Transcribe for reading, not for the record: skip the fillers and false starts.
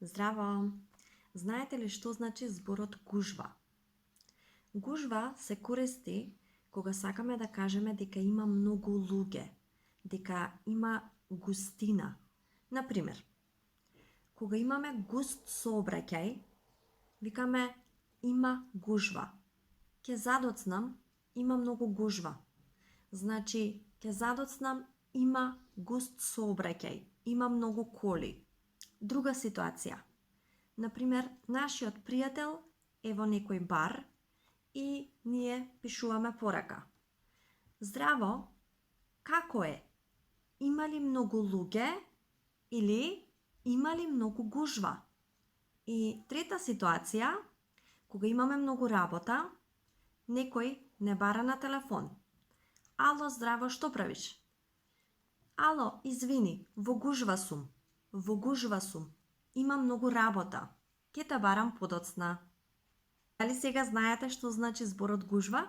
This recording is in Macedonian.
Здраво! Знаете ли што значи зборот гужва? Гужва се користи кога сакаме да кажеме дека има многу луѓе, дека има густина. Например, кога имаме густ сообраќај, викаме има гужва. Ке задоцнам, има многу гужва. Значи, ке задоцнам, има густ сообраќај, има многу коли. Друга ситуација. Например, нашиот пријател е во некој бар и ние пишуваме порака. Здраво, како е? Има ли многу луѓе или има ли многу гужва? И трета ситуација, кога имаме многу работа, некој не бара на телефон. Ало, здраво, што правиш? Ало, извини, во гужва сум. Во гужва сум. Има многу работа. Ке те барам подоцна. Дали сега знаете што значи зборот гужва?